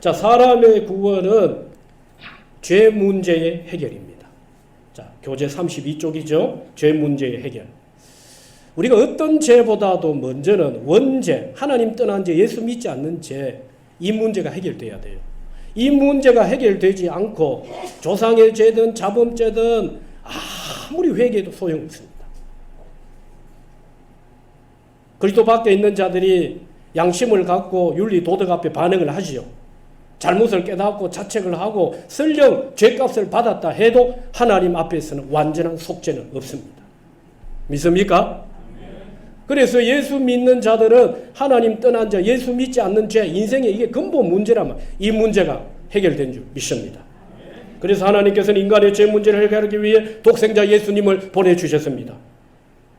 자, 사람의 구원은 죄 문제의 해결입니다. 자, 교재 32쪽이죠. 죄 문제의 해결. 우리가 어떤 죄보다도 먼저는 원죄, 하나님 떠난 죄, 예수 믿지 않는 죄, 이 문제가 해결돼야 돼요. 이 문제가 해결되지 않고 조상의 죄든 자범죄든 아무리 회개해도 소용없습니다. 그리스도 밖에 있는 자들이 양심을 갖고 윤리 도덕 앞에 반응을 하지요. 잘못을 깨닫고 자책을 하고 설령 죄값을 받았다 해도 하나님 앞에서는 완전한 속죄는 없습니다. 믿습니까? 그래서 예수 믿는 자들은 하나님 떠난 자, 예수 믿지 않는 죄, 인생의 이게 근본 문제라면 이 문제가 해결된 줄 믿습니다. 그래서 하나님께서는 인간의 죄 문제를 해결하기 위해 독생자 예수님을 보내주셨습니다.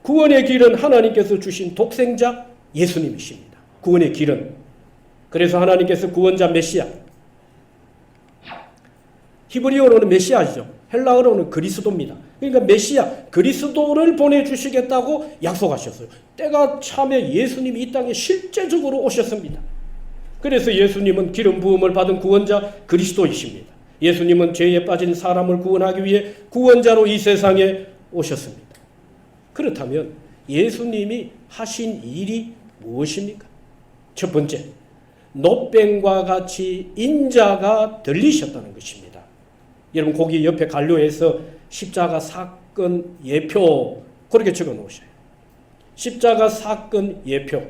구원의 길은 하나님께서 주신 독생자 예수님이십니다. 구원의 길은. 그래서 하나님께서 구원자 메시아, 히브리어로는 메시아죠. 헬라어로는 그리스도입니다. 그러니까 메시아, 그리스도를 보내주시겠다고 약속하셨어요. 때가 차면 예수님이 이 땅에 실제적으로 오셨습니다. 그래서 예수님은 기름 부음을 받은 구원자 그리스도이십니다. 예수님은 죄에 빠진 사람을 구원하기 위해 구원자로 이 세상에 오셨습니다. 그렇다면 예수님이 하신 일이 무엇입니까? 첫 번째, 노뱀과 같이 인자가 들리셨다는 것입니다. 여러분 거기 옆에 간료에서 십자가 사건 예표 그렇게 적어 놓으셔요. 십자가 사건 예표.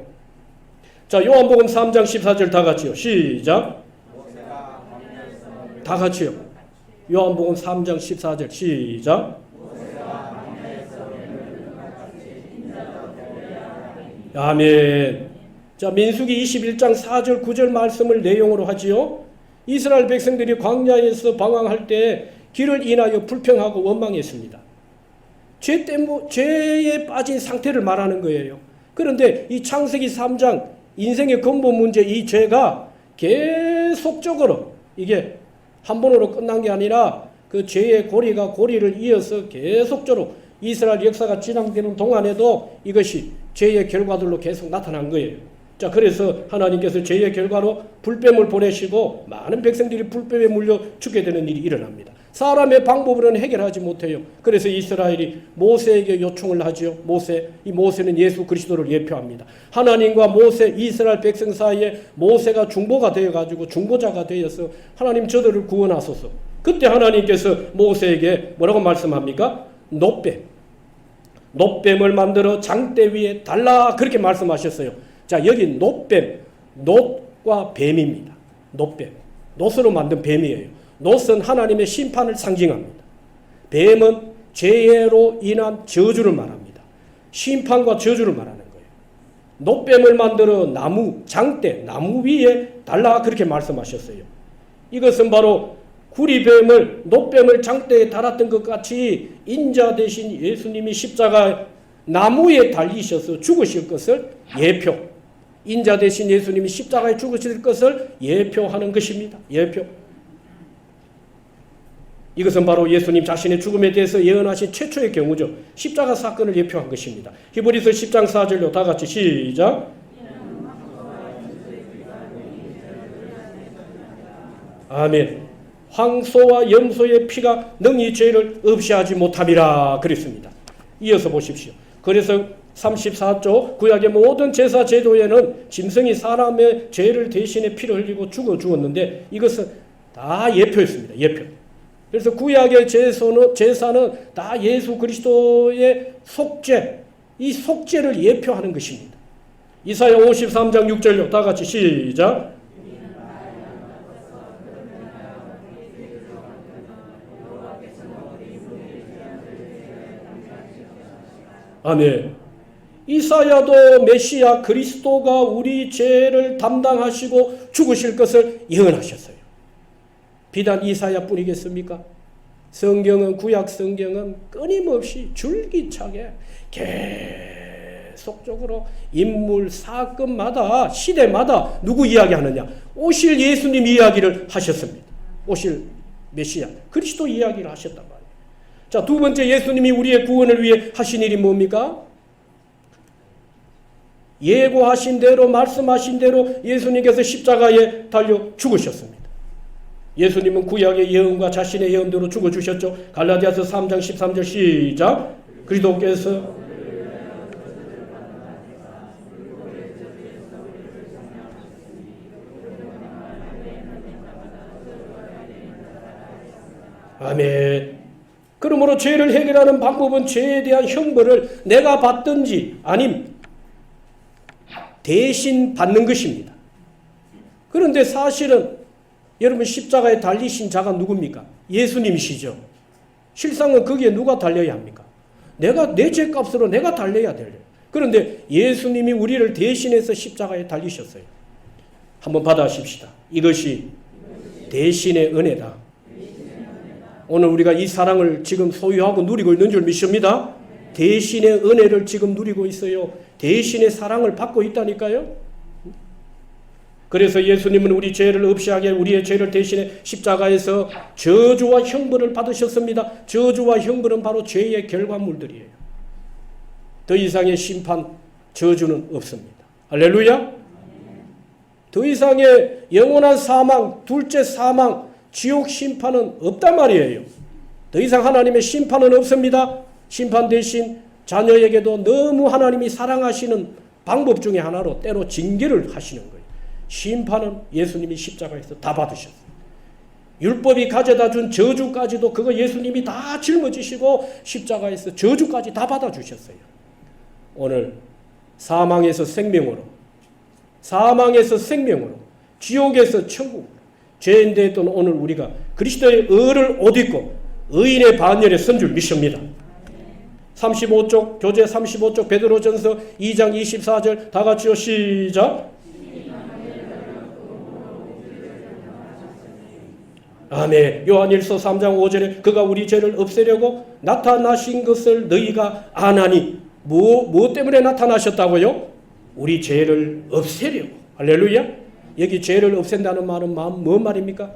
자, 요한복음 3장 14절 다 같이요. 시작. 다 같이요. 요한복음 3장 14절 시작. 아멘. 자, 민수기 21장 4절 9절 말씀을 내용으로 하지요. 이스라엘 백성들이 광야에서 방황할 때 길을 인하여 불평하고 원망했습니다. 죄에 빠진 상태를 말하는 거예요. 그런데 이 창세기 3장 인생의 근본 문제 이 죄가 계속적으로 이게 한 번으로 끝난 게 아니라 그 죄의 고리를 이어서 계속적으로 이스라엘 역사가 진행되는 동안에도 이것이 죄의 결과들로 계속 나타난 거예요. 자, 그래서 하나님께서 죄의 결과로 불뱀을 보내시고 많은 백성들이 불뱀에 물려 죽게 되는 일이 일어납니다. 사람의 방법으로는 해결하지 못해요. 그래서 이스라엘이 모세에게 요청을 하지요. 이 모세는 예수 그리스도를 예표합니다. 하나님과 모세, 이스라엘 백성 사이에 모세가 중보가 되어가지고 중보자가 되어서 하나님 저들을 구원하소서. 그때 하나님께서 모세에게 뭐라고 말씀합니까? 노뱀을 만들어 장대 위에 달라 그렇게 말씀하셨어요. 자, 여기 노뱀, 놋과 뱀입니다. 노뱀, 놋으로 만든 뱀이에요. 놋은 하나님의 심판을 상징합니다. 뱀은 죄로 인한 저주를 말합니다. 심판과 저주를 말하는 거예요. 놋뱀을 만들어 장대, 나무 위에 달라 그렇게 말씀하셨어요. 이것은 바로 구리뱀을, 놋뱀을 장대에 달았던 것 같이 인자 대신 예수님이 십자가 나무에 달리셔서 죽으실 것을 예표. 인자 대신 예수님이 십자가에 죽으실 것을 예표하는 것입니다. 예표. 이것은 바로 예수님 자신의 죽음에 대해서 예언하신 최초의 경우죠. 십자가 사건을 예표한 것입니다. 히브리서 10장 4절로 다 같이 시작. 아멘. 황소와 염소의 피가 능히 죄를 없이 하지 못함이라 그랬습니다. 이어서 보십시오. 그래서 34조 구약의 모든 제사 제도에는 짐승이 사람의 죄를 대신에 피를 흘리고 죽어 주었는데 이것은 다 예표였습니다. 예표. 그래서 구약의 제사는 다 예수 그리스도의 속죄, 이 속죄를 예표하는 것입니다. 이사야 53장 6절로 다 같이 시작. 아멘. 이사야도 메시아 그리스도가 우리 죄를 담당하시고 죽으실 것을 예언하셨어요. 비단 이사야뿐이겠습니까? 성경은, 구약 성경은 끊임없이 줄기차게 계속적으로 인물, 사건마다, 시대마다 누구 이야기하느냐? 오실 예수님 이야기를 하셨습니다. 오실 메시아 그리스도 이야기를 하셨단 말이에요. 자, 두 번째 예수님이 우리의 구원을 위해 하신 일이 뭡니까? 예고하신 대로 말씀하신 대로 예수님께서 십자가에 달려 죽으셨습니다. 예수님은 구약의 예언과 자신의 예언대로 죽어주셨죠. 갈라디아서 3장 13절 시작. 그리스도께서 아멘. 그러므로 죄를 해결하는 방법은 죄에 대한 형벌을 내가 받든지 아님 대신 받는 것입니다. 그런데 사실은 여러분 십자가에 달리신 자가 누굽니까? 예수님이시죠. 실상은 거기에 누가 달려야 합니까? 내가 내 죄값으로 내가 달려야 돼요. 그런데 예수님이 우리를 대신해서 십자가에 달리셨어요. 한번 받아십시다. 이것이 대신의 은혜다. 오늘 우리가 이 사랑을 지금 소유하고 누리고 있는 줄 믿습니다. 대신의 은혜를 지금 누리고 있어요. 대신의 사랑을 받고 있다니까요. 그래서 예수님은 우리 죄를 없이 하게 우리의 죄를 대신해 십자가에서 저주와 형벌을 받으셨습니다. 저주와 형벌은 바로 죄의 결과물들이에요. 더 이상의 심판, 저주는 없습니다. 할렐루야. 더 이상의 영원한 사망, 둘째 사망, 지옥 심판은 없단 말이에요. 더 이상 하나님의 심판은 없습니다. 심판 대신 자녀에게도 너무 하나님이 사랑하시는 방법 중에 하나로 때로 징계를 하시는 거예요. 심판은 예수님이 십자가에서 다 받으셨어요. 율법이 가져다 준 저주까지도 그거 예수님이 다 짊어지시고 십자가에서 저주까지 다 받아주셨어요. 오늘 사망에서 생명으로, 사망에서 생명으로, 지옥에서 천국으로, 죄인되어 있던 오늘 우리가 그리스도의 의를 옷 입고 의인의 반열에 선 줄 믿습니다. 35쪽, 교재 35쪽 베드로전서 2장 24절 다 같이요. 시작. 아멘. 요한일서 3장 5절에 그가 우리 죄를 없애려고 나타나신 것을 너희가 아나니. 뭐 때문에 나타나셨다고요? 우리 죄를 없애려고. 할렐루야. 여기 죄를 없앤다는 말은 뭔 말입니까?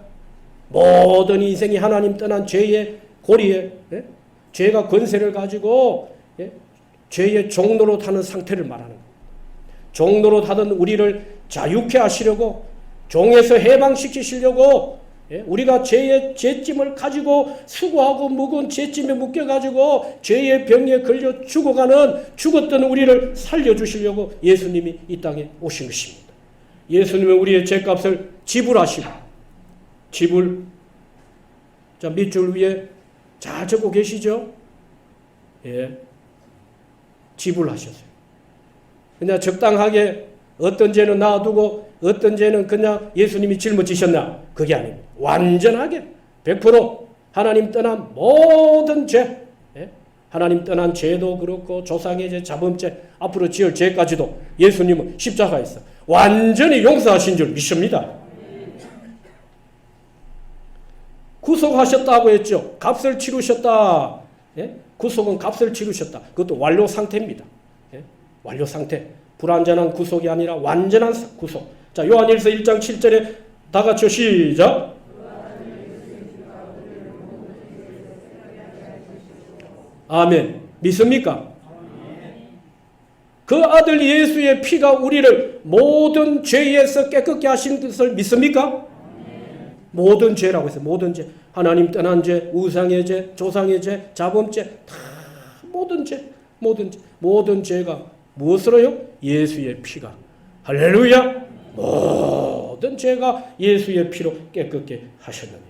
모든 인생이 하나님 떠난 죄의 고리에 죄가 권세를 가지고 죄의 종로로 타는 상태를 말하는 거예요. 종로로 타던 우리를 자유케 하시려고, 종에서 해방시키시려고 우리가 죄의 죄짐을 가지고 수고하고 무거운 죄짐에 묶여가지고 죄의 병에 걸려 죽었던 우리를 살려주시려고 예수님이 이 땅에 오신 것입니다. 예수님은 우리의 죄값을 지불하시고, 자, 밑줄 위에 잘 적고 계시죠? 예, 지불하셨어요. 그냥 적당하게 어떤 죄는 놔두고 어떤 죄는 그냥 예수님이 짊어지셨나? 그게 아닙니다. 완전하게 100% 하나님 떠난 모든 죄, 하나님 떠난 죄도 그렇고 조상의 죄, 자범죄, 앞으로 지을 죄까지도 예수님은 십자가에서 완전히 용서하신 줄 믿습니다. 구속하셨다고 했죠. 값을 치르셨다. 구속은 값을 치르셨다. 그것도 완료 상태입니다. 완료 상태. 불완전한 구속이 아니라 완전한 구속. 자, 요한일서 1장 7절에 다 같이 시작. 아멘. 믿습니까? 그 아들 예수의 피가 우리를 모든 죄에서 깨끗게 하신 것을 믿습니까? 모든 죄라고 했어요. 모든 죄. 하나님 떠난 죄, 우상의 죄, 조상의 죄, 자범죄, 다 모든 죄가 무엇으로요? 예수의 피가. 할렐루야! 모든 죄가 예수의 피로 깨끗게 하셨느니라.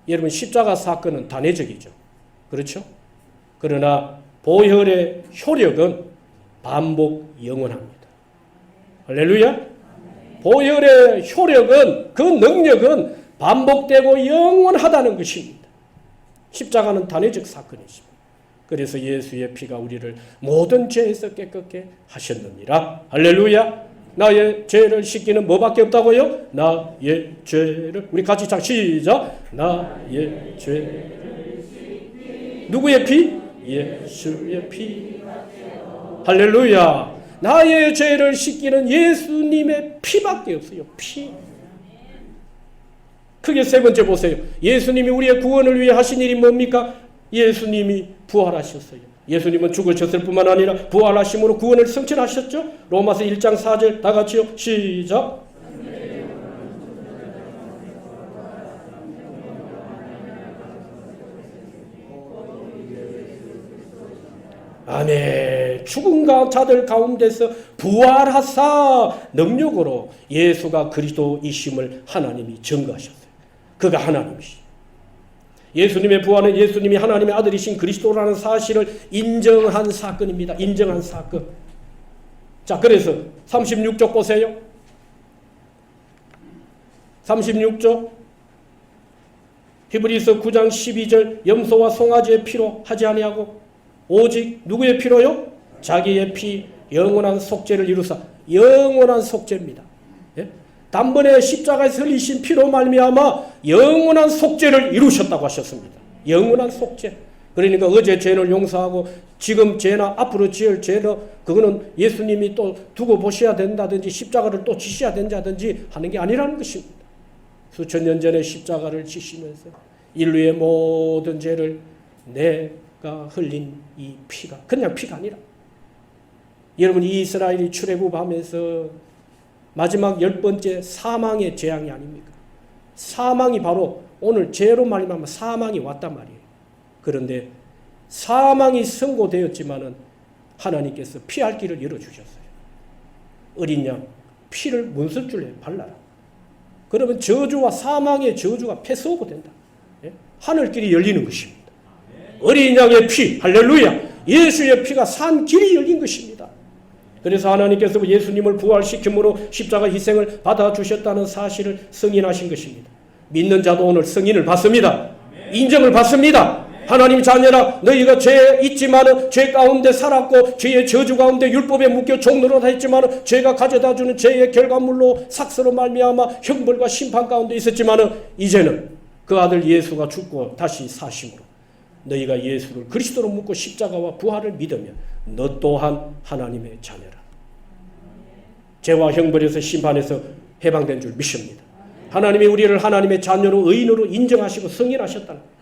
여러분, 십자가 사건은 단회적이죠. 그렇죠? 그러나 보혈의 효력은 반복 영원합니다. 할렐루야! 보혈의 효력은, 그 능력은 반복되고 영원하다는 것입니다. 십자가는 단회적 사건이십니다. 그래서 예수의 피가 우리를 모든 죄에서 깨끗게 하셨느니라. 할렐루야. 나의 죄를 씻기는 뭐밖에 없다고요? 나의 죄를. 우리 같이 시작. 나의 죄를 씻기. 누구의 피? 예수의 피. 할렐루야. 나의 죄를 씻기는 예수님의 피밖에 없어요. 피. 크게 세 번째 보세요. 예수님이 우리의 구원을 위해 하신 일이 뭡니까? 예수님이 부활하셨어요. 예수님은 죽으셨을 뿐만 아니라 부활하심으로 구원을 성취하셨죠. 로마서 1장 4절 다 같이요. 시작. 아멘. 죽은 자들 가운데서 부활하사 능력으로 예수가 그리스도이심을 하나님이 증거하셨어요. 그가 하나님이시죠. 예수님의 부활은 예수님이 하나님의 아들이신 그리스도라는 사실을 인정한 사건입니다. 인정한 사건. 자, 그래서 36쪽 보세요. 36쪽 히브리서 9장 12절 염소와 송아지의 피로 하지 아니하고 오직 누구의 피로요? 자기의 피 영원한 속죄를 이루사. 영원한 속죄입니다. 예? 단번에 십자가에서 흘리신 피로 말미암아 영원한 속죄를 이루셨다고 하셨습니다. 영원한 속죄. 그러니까 어제 죄를 용서하고 지금 죄나 앞으로 지을 죄를 그거는 예수님이 또 두고 보셔야 된다든지 십자가를 또 지셔야 된다든지 하는 게 아니라는 것입니다. 수천 년 전에 십자가를 지시면서 인류의 모든 죄를 내가 흘린 이 피가 그냥 피가 아니라 여러분 이스라엘이 출애굽하면서 마지막 10번째 사망의 재앙이 아닙니까? 사망이 바로 오늘 죄로 말미암아 사망이 왔단 말이에요. 그런데 사망이 선고되었지만은 하나님께서 피할 길을 열어주셨어요. 어린 양 피를 문설줄에 발라라. 그러면 저주와 사망의 저주가 패소가 된다. 예? 하늘길이 열리는 것입니다. 어린 양의 피, 할렐루야. 예수의 피가 산 길이 열린 것입니다. 그래서 하나님께서 예수님을 부활시킴으로 십자가 희생을 받아주셨다는 사실을 승인하신 것입니다. 믿는 자도 오늘 승인을 받습니다. 인정을 받습니다. 하나님 자녀라 너희가 죄에 있지만은 죄 가운데 살았고 죄의 저주 가운데 율법에 묶여 종노릇 했지만은 죄가 가져다주는 죄의 결과물로 삭스로 말미암아 형벌과 심판 가운데 있었지만은 이제는 그 아들 예수가 죽고 다시 사심으로 너희가 예수를 그리스도로 묻고 십자가와 부활을 믿으면 너 또한 하나님의 자녀라. 죄와 형벌에서 심판에서 해방된 줄 믿습니다. 하나님이 우리를 하나님의 자녀로 의인으로 인정하시고 승인하셨다는 거예요.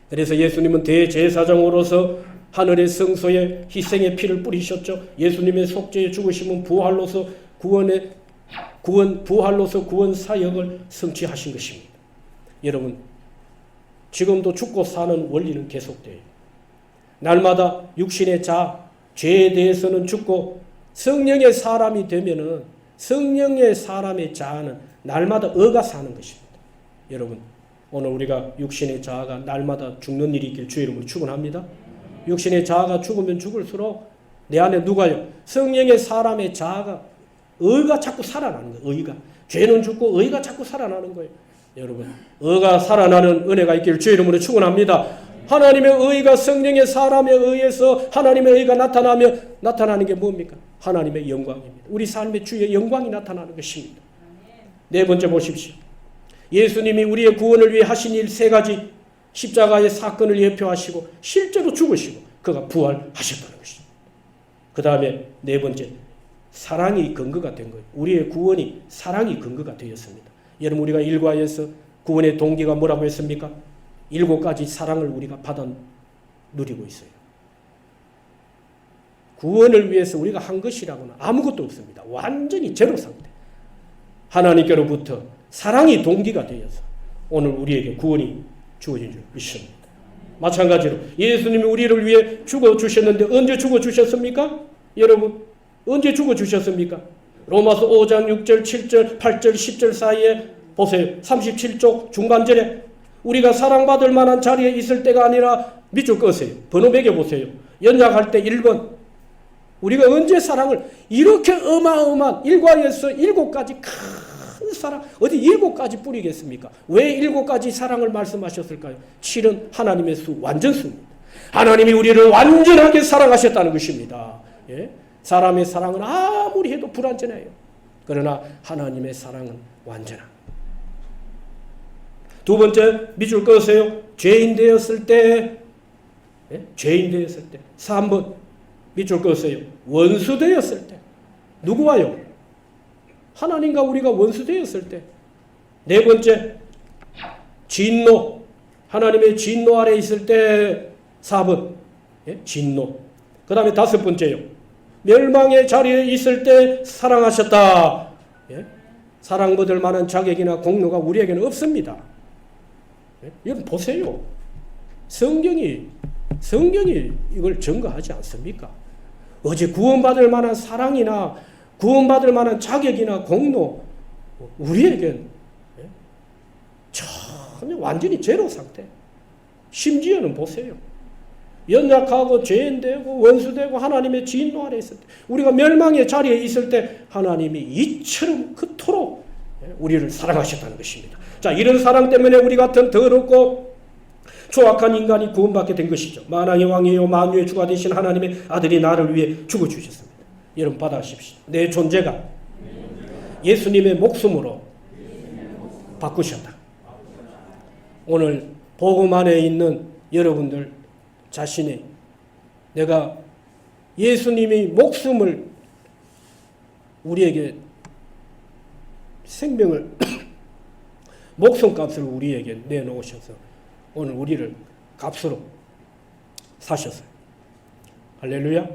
그래서 예수님은 대제사장으로서 하늘의 성소에 희생의 피를 뿌리셨죠. 예수님의 속죄의 죽으심은 부활로서 부활로서 구원 사역을 성취하신 것입니다. 여러분, 지금도 죽고 사는 원리는 계속돼요. 날마다 육신의 죄에 대해서는 죽고 성령의 사람이 되면은 성령의 사람의 자아는 날마다 어가 사는 것입니다. 여러분, 오늘 우리가 육신의 자아가 날마다 죽는 일이 있길 주의 이름으로 축원합니다. 육신의 자아가 죽으면 죽을수록 내 안에 누가요? 성령의 사람의 자아가 의가 자꾸 살아나는 거예요. 의가. 죄는 죽고 의가 자꾸 살아나는 거예요. 여러분, 의가 살아나는 은혜가 있길 주의 이름으로 축원합니다. 하나님의 의가 성령의 사람에 의해서 하나님의 의가 나타나면 나타나는 게 뭡니까? 하나님의 영광입니다. 우리 삶의 주의 영광이 나타나는 것입니다. 네 번째 보십시오. 예수님이 우리의 구원을 위해 하신 일 세 가지 십자가의 사건을 예표하시고 실제로 죽으시고 그가 부활하셨다는 것입니다. 그 다음에 네 번째, 사랑이 근거가 된 거예요. 우리의 구원이 사랑이 근거가 되었습니다. 여러분, 우리가 일과에서 구원의 동기가 뭐라고 했습니까? 7가지 사랑을 우리가 받아 누리고 있어요. 구원을 위해서 우리가 한 것이라고는 아무것도 없습니다. 완전히 제로 상태. 하나님께로부터 사랑이 동기가 되어서 오늘 우리에게 구원이 주어진 줄 믿습니다. 마찬가지로 예수님이 우리를 위해 죽어주셨는데 언제 죽어주셨습니까? 여러분, 언제 죽어주셨습니까? 로마서 5장 6절, 7절, 8절, 10절 사이에 보세요. 37쪽 중간절에 우리가 사랑받을 만한 자리에 있을 때가 아니라 밑줄 끄세요. 번호 매겨보세요. 연약할 때 1번. 우리가 언제 사랑을 이렇게 어마어마한 1과에서 7가지 큰 사랑, 어디 7가지 뿌리겠습니까? 왜 7가지 사랑을 말씀하셨을까요? 7은 하나님의 수, 완전수입니다. 하나님이 우리를 완전하게 사랑하셨다는 것입니다. 예? 사람의 사랑은 아무리 해도 불완전해요. 그러나 하나님의 사랑은 완전합니다. 두 번째, 밑줄 그으세요. 죄인 되었을 때, 예? 죄인 되었을 때. 3번, 밑줄 그으세요. 원수 되었을 때. 누구와요? 하나님과 우리가 원수 되었을 때. 네 번째, 진노. 하나님의 진노 아래 있을 때 4번 진노. 그 다음에 5번째요. 멸망의 자리에 있을 때 사랑하셨다. 사랑받을 만한 자격이나 공로가 우리에게는 없습니다. 여러분 보세요. 성경이 이걸 증거하지 않습니까? 어제 구원받을 만한 사랑이나 구원받을 만한 자격이나 공로 우리에겐 전혀 완전히 제로 상태. 심지어는 보세요. 연약하고 죄인되고 원수되고 하나님의 진노 아래 있을 때, 우리가 멸망의 자리에 있을 때 하나님이 이처럼 그토록 우리를 사랑하셨다는 것입니다. 자, 이런 사랑 때문에 우리 같은 더럽고 추악한 인간이 구원받게 된 것이죠. 만왕의 왕이요 만유의 주가 되신 하나님의 아들이 나를 위해 죽어주셨습니다. 여러분 받아십시오. 내 존재가 예수님의 목숨으로 바꾸셨다. 오늘 복음 안에 있는 여러분들 자신이 내가 예수님의 목숨을 우리에게 생명을 목숨값을 우리에게 내놓으셔서 오늘 우리를 값으로 사셨어요. 할렐루야.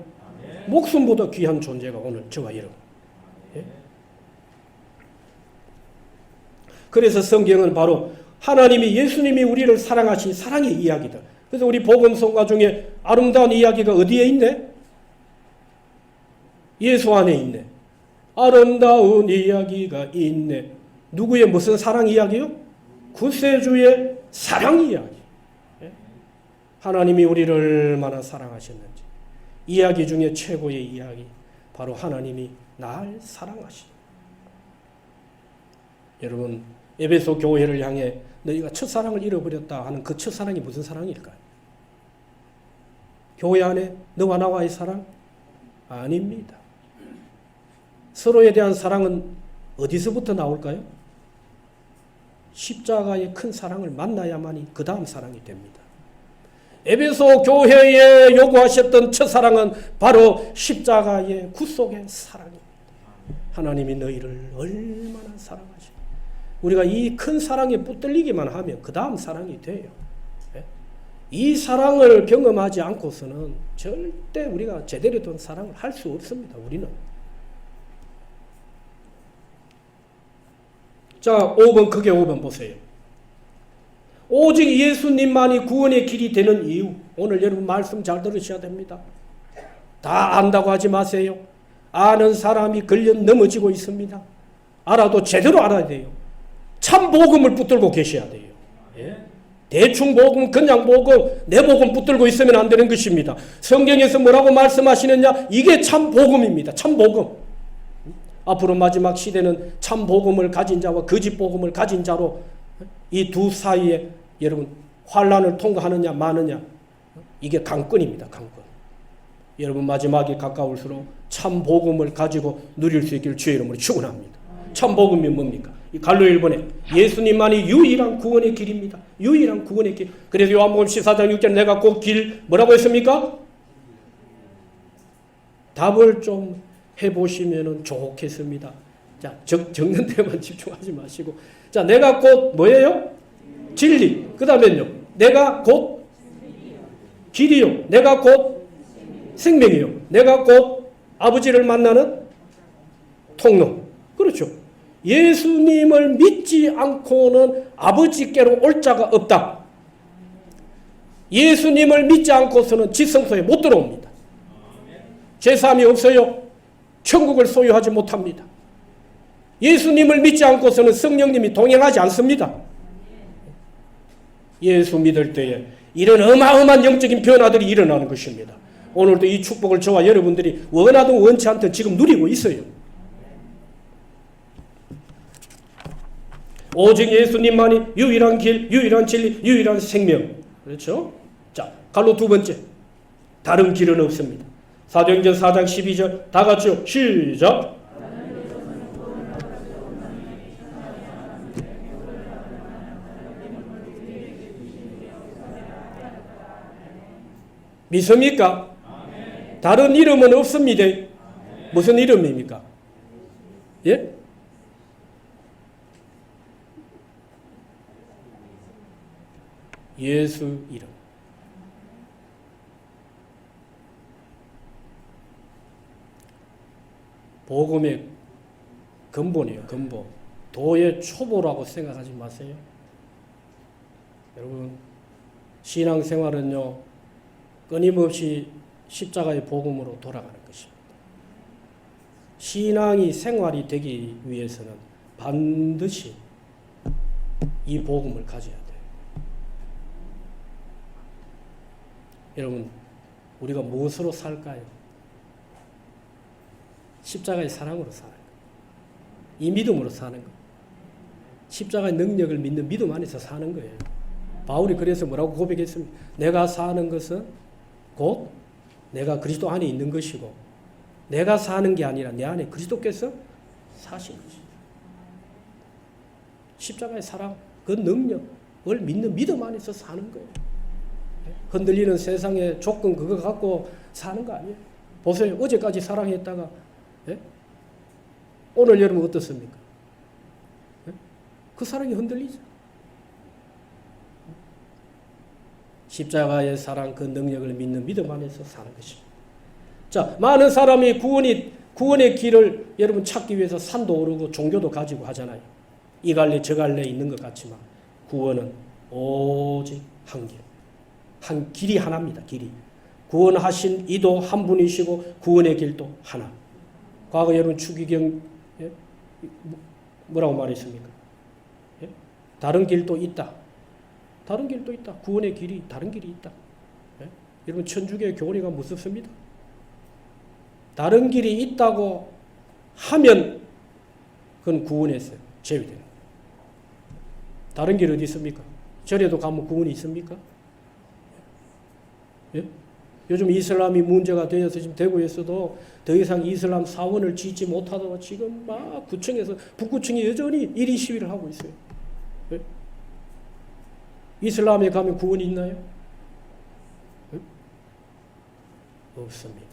목숨보다 귀한 존재가 오늘 저와 여러분. 그래서 성경은 바로 하나님이 예수님이 우리를 사랑하신 사랑의 이야기다. 그래서 우리 복음성가 중에 아름다운 이야기가 어디에 있네? 예수 안에 있네. 아름다운 이야기가 있네. 누구의 무슨 사랑 이야기요? 구세주의 사랑 이야기. 하나님이 우리를 얼마나 사랑하셨는지. 이야기 중에 최고의 이야기. 바로 하나님이 날 사랑하시다. 여러분, 에베소 교회를 향해 너희가 첫사랑을 잃어버렸다 하는 그 첫사랑이 무슨 사랑일까요? 교회 안에 너와 나와의 사랑? 아닙니다. 서로에 대한 사랑은 어디서부터 나올까요? 십자가의 큰 사랑을 만나야만이 그 다음 사랑이 됩니다. 에베소 교회에 요구하셨던 첫사랑은 바로 십자가의 구속의 사랑입니다. 하나님이 너희를 얼마나 사랑하시오. 우리가 이 큰 사랑에 붙들리기만 하면 그 다음 사랑이 돼요. 이 사랑을 경험하지 않고서는 절대 우리가 제대로 된 사랑을 할 수 없습니다. 우리는. 자, 5번 크게 5번 보세요. 오직 예수님만이 구원의 길이 되는 이유. 오늘 여러분 말씀 잘 들으셔야 됩니다. 다 안다고 하지 마세요. 아는 사람이 걸려 넘어지고 있습니다. 알아도 제대로 알아야 돼요. 참 복음을 붙들고 계셔야 돼요. 대충 복음, 그냥 복음, 내 복음 붙들고 있으면 안 되는 것입니다. 성경에서 뭐라고 말씀하시느냐? 이게 참 복음입니다. 참 복음. 앞으로 마지막 시대는 참 복음을 가진 자와 거짓 복음을 가진 자로 이 두 사이에 여러분 환란을 통과하느냐 마느냐, 이게 강권입니다. 강권. 여러분 마지막이 가까울수록 참 복음을 가지고 누릴 수 있기를 주의 이름으로 축원합니다. 참 복음이 뭡니까? 이 갈로 1번에 예수님만이 유일한 구원의 길입니다. 유일한 구원의 길. 그래서 요한복음 14장 6절 내가 그 길 뭐라고 했습니까? 답을 좀 해보시면 좋겠습니다. 자, 적는 데만 집중하지 마시고. 자, 내가 곧 뭐예요? 진리. 그 다음에요. 내가 곧 길이요. 내가 곧 생명이요. 내가 곧 아버지를 만나는 통로. 그렇죠. 예수님을 믿지 않고는 아버지께로 올 자가 없다. 예수님을 믿지 않고서는 지성소에 못 들어옵니다. 제사함이 없어요. 천국을 소유하지 못합니다. 예수님을 믿지 않고서는 성령님이 동행하지 않습니다. 예수 믿을 때에 이런 어마어마한 영적인 변화들이 일어나는 것입니다. 오늘도 이 축복을 저와 여러분들이 원하든 원치 않든 지금 누리고 있어요. 오직 예수님만이 유일한 길, 유일한 진리, 유일한 생명. 그렇죠? 자, 갈로 2번째. 다른 길은 없습니다. 사도행전 4장 12절 다 같이요. 시작. 믿습니까? 다른 이름은 없습니다. 무슨 이름입니까? 예? 예수 이름. 복음의 근본이에요. 근본. 도의 초보라고 생각하지 마세요. 여러분, 신앙생활은요, 끊임없이 십자가의 복음으로 돌아가는 것입니다. 신앙이 생활이 되기 위해서는 반드시 이 복음을 가져야 돼요. 여러분, 우리가 무엇으로 살까요? 십자가의 사랑으로 사는 거예요. 이 믿음으로 사는 거예요. 십자가의 능력을 믿는 믿음 안에서 사는 거예요. 바울이 그래서 뭐라고 고백했습니까? 내가 사는 것은 곧 내가 그리스도 안에 있는 것이고 내가 사는 게 아니라 내 안에 그리스도께서 사신 것입니다. 십자가의 사랑, 그 능력을 믿는 믿음 안에서 사는 거예요. 흔들리는 세상의 조건 그거 갖고 사는 거 아니에요. 보세요. 어제까지 사랑했다가 오늘 여러분 어떻습니까? 그 사랑이 흔들리죠. 십자가의 사랑, 그 능력을 믿는 믿음 안에서 사는 것입니다. 자, 많은 사람이 구원의 길을 여러분 찾기 위해서 산도 오르고 종교도 가지고 하잖아요. 이 갈래 저 갈래 있는 것 같지만 구원은 오직 한 길. 한 길이 하나입니다. 길이. 구원하신 이도 한 분이시고 구원의 길도 하나. 과거 여러분 추기경 뭐라고 말했습니까? 다른 길도 있다. 다른 길도 있다. 구원의 길이 다른 길이 있다. 여러분 천주교의 교리가 무섭습니다. 다른 길이 있다고 하면 그건 구원에서 제외되는 거예요. 다른 길 어디 있습니까? 절에도 가면 구원이 있습니까? 예? 요즘 이슬람이 문제가 되어서 지금 대구에서도 더 이상 이슬람 사원을 짓지 못하다가 지금 막 구청에서 북구청이 여전히 1인 시위를 하고 있어요. 예? 이슬람에 가면 구원이 있나요? 예? 없습니다.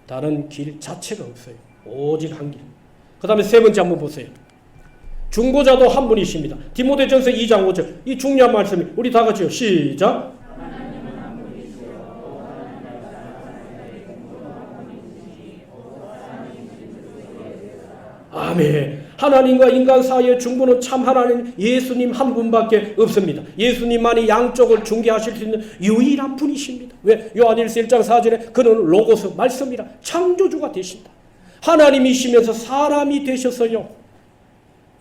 다른 길 자체가 없어요. 오직 한 길. 그 다음에 세 번째 한번 보세요. 중보자도 한 분이십니다. 디모데전서 2장 5절. 이 중요한 말씀이 우리 다 같이요. 시작. 아멘. 하나님과 인간 사이의 중보는 참 하나님 예수님 한 분밖에 없습니다. 예수님만이 양쪽을 중개하실 수 있는 유일한 분이십니다. 왜? 요한일서 1장 4절에 그는 로고스 말씀이라 창조주가 되신다. 하나님이시면서 사람이 되셨어요.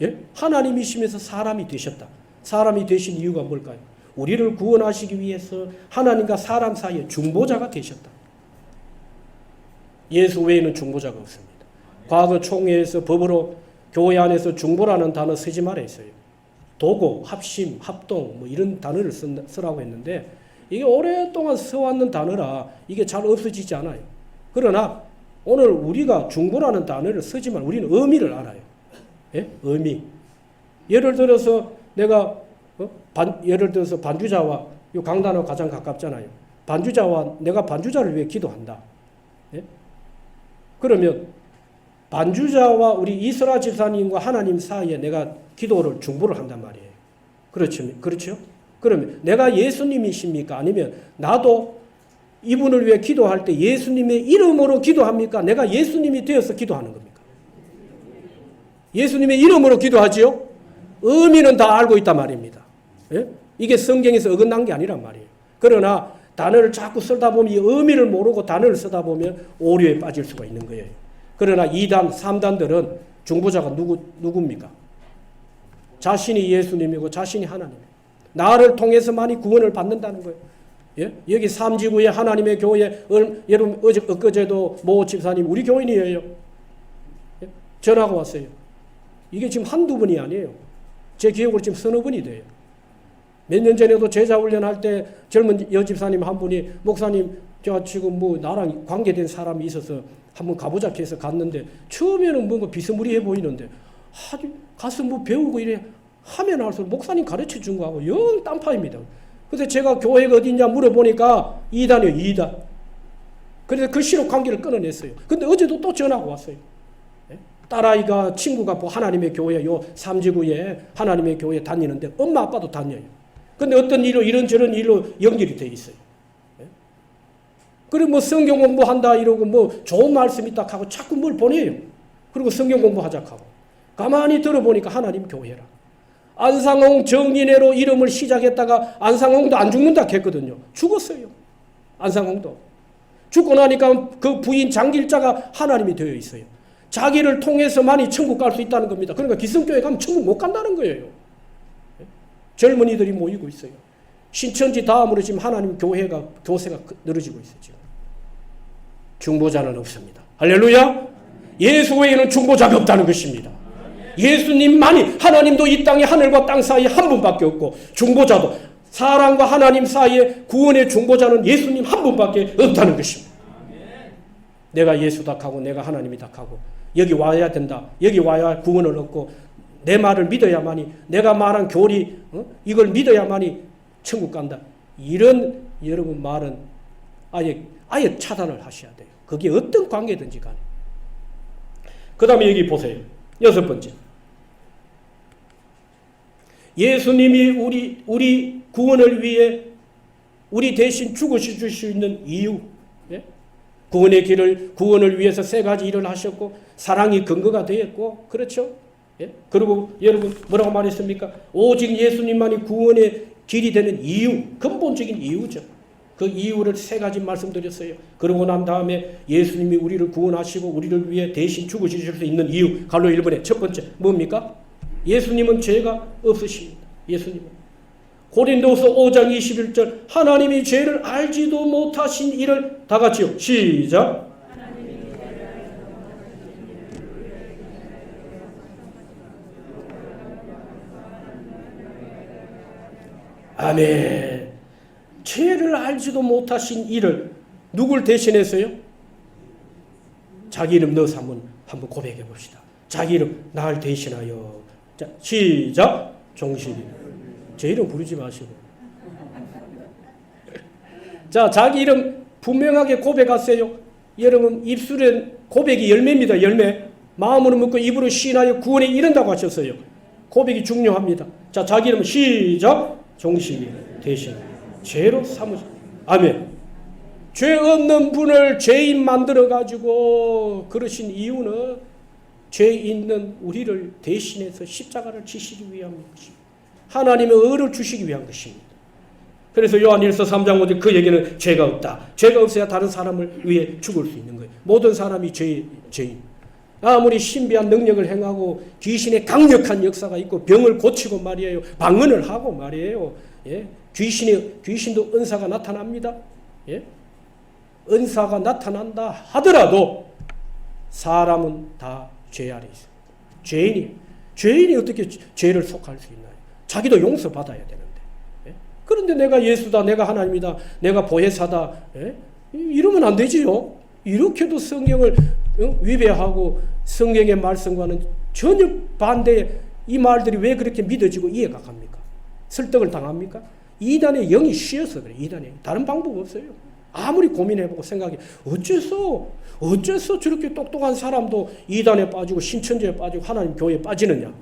예? 하나님이시면서 사람이 되셨다. 사람이 되신 이유가 뭘까요? 우리를 구원하시기 위해서 하나님과 사람 사이의 중보자가 되셨다. 예수 외에는 중보자가 없습니다. 과거 총회에서 법으로 교회 안에서 중보라는 단어 쓰지 말아 했어요. 도고, 합심, 합동 뭐 이런 단어를 쓰라고 했는데 이게 오랫동안 써왔는 단어라 이게 잘 없어지지 않아요. 그러나 오늘 우리가 중보라는 단어를 쓰지만 우리는 의미를 알아요. 예? 의미. 예를 들어서 내가 예를 들어서 반주자와 이 강단하고 가장 가깝잖아요. 반주자와 내가 반주자를 위해 기도한다. 예? 그러면 반주자와 우리 이스라 집사님과 하나님 사이에 내가 기도를 중보를 한단 말이에요. 그렇죠? 그러면 내가 예수님이십니까? 아니면 나도 이분을 위해 기도할 때 예수님의 이름으로 기도합니까? 내가 예수님이 되어서 기도하는 겁니까? 예수님의 이름으로 기도하지요? 의미는 다 알고 있단 말입니다. 예? 이게 성경에서 어긋난 게 아니란 말이에요. 그러나 단어를 자꾸 쓰다 보면 이 의미를 모르고 단어를 쓰다 보면 오류에 빠질 수가 있는 거예요. 그러나 2단, 3단들은 중보자가 누굽니까? 자신이 예수님이고 자신이 하나님이에요. 나를 통해서만이 구원을 받는다는 거예요. 예? 여기 삼지구의 하나님의 교회, 여러분 엊그제도 모 집사님 우리 교인이에요. 예? 전화가 왔어요. 이게 지금 한두 분이 아니에요. 제 기억으로 지금 서너 분이 돼요. 몇 년 전에도 제자 훈련할 때 젊은 여집사님 한 분이 목사님 제가 지금 뭐 나랑 관계된 사람이 있어서 한번 가보자 해서 갔는데 처음에는 뭔가 비스무리해 보이는데 가서 뭐 배우고 이래 하면 할수록 목사님 가르쳐 준 거하고 영 딴파입니다. 그래서 제가 교회가 어디냐 물어보니까 2단이에요. 2단. 그래서 그 시로 관계를 끊어냈어요. 근데 어제도 또 전화가 왔어요. 딸아이가 친구가 하나님의 교회 요 삼지구에 하나님의 교회 다니는데 엄마 아빠도 다녀요. 근데 어떤 일로 이런저런 일로 연결이 돼 있어요. 그리고 뭐 성경 공부한다 이러고 뭐 좋은 말씀 있다 하고 자꾸 뭘 보내요. 그리고 성경 공부하자 하고. 가만히 들어보니까 하나님 교회라. 안상홍 정인회로 이름을 시작했다가 안상홍도 안 죽는다 했거든요. 죽었어요. 안상홍도. 죽고 나니까 그 부인 장길자가 하나님이 되어 있어요. 자기를 통해서만이 천국 갈 수 있다는 겁니다. 그러니까 기성교회 가면 천국 못 간다는 거예요. 젊은이들이 모이고 있어요. 신천지 다음으로 지금 하나님 교세가 늘어지고 있어요. 지금. 중보자는 없습니다. 할렐루야. 예수 외에는 중보자가 없다는 것입니다. 예수님만이, 하나님도 이 땅에 하늘과 땅 사이에 한 분밖에 없고, 중보자도 사람과 하나님 사이에 구원의 중보자는 예수님 한 분밖에 없다는 것입니다. 내가 예수다 하고 내가 하나님이다 하고 여기 와야 된다. 여기 와야 구원을 얻고 내 말을 믿어야만이, 내가 말한 교리 이걸 믿어야만이 천국 간다. 이런 여러분 말은 아예 차단을 하셔야 돼요. 그게 어떤 관계든지 간에. 그 다음에 여기 보세요. 6번째. 예수님이 우리 구원을 위해 우리 대신 죽으실 수 있는 이유. 예? 구원을 위해서 3가지 일을 하셨고, 사랑이 근거가 되었고, 그렇죠? 예? 그리고 여러분 뭐라고 말했습니까? 오직 예수님만이 구원의 길이 되는 이유, 근본적인 이유죠. 그 이유를 3가지 말씀드렸어요. 그러고 난 다음에 예수님이 우리를 구원하시고 우리를 위해 대신 죽으실 수 있는 이유, 갈로 1번에 첫 번째 뭡니까? 예수님은 죄가 없으십니다. 예수님은. 고린도서 5장 21절 하나님이 죄를 알지도 못하신 이를 다 같이요. 시작. 아멘. 죄를 알지도 못하신 이를 누굴 대신했어요? 자기 이름 넣어서 한번 고백해 봅시다. 자기 이름 날 대신하여. 자, 시작. 종식이. 제 이름 부르지 마시고. 자, 자기 이름 분명하게 고백하세요. 여러분 입술은 고백이 열매입니다. 열매. 마음으로 묻고 입으로 시인하여 구원에 이른다고 하셨어요. 고백이 중요합니다. 자, 자기 이름 시작. 종식이 대신 죄로 삼으시. 아멘. 죄 없는 분을 죄인 만들어 가지고 그러신 이유는 죄 있는 우리를 대신해서 십자가를 지시기 위한 것입니다. 하나님의 의를 주시기 위한 것입니다. 그래서 요한일서 3장 5절 그 얘기는 죄가 없다. 죄가 없어야 다른 사람을 위해 죽을 수 있는 거예요. 모든 사람이 죄인. 아무리 신비한 능력을 행하고 귀신의 강력한 역사가 있고 병을 고치고 말이에요. 방언을 하고 말이에요. 예? 귀신도 은사가 나타납니다. 예? 은사가 나타난다 하더라도 사람은 다 죄 아래 있어요. 죄인이 어떻게 죄를 속할 수 있나요? 자기도 용서받아야 되는데. 예? 그런데 내가 예수다, 내가 하나님이다, 내가 보혜사다, 예? 이러면 안 되지요. 이렇게도 성경을 위배하고 성경의 말씀과는 전혀 반대의 이 말들이 왜 그렇게 믿어지고 이해가 갑니까? 설득을 당합니까? 이단의 영이 쉬어서 그래요. 이단의 다른 방법 없어요. 아무리 고민해보고 생각해 어째서 저렇게 똑똑한 사람도 이단에 빠지고 신천지에 빠지고 하나님 교회에 빠지느냐.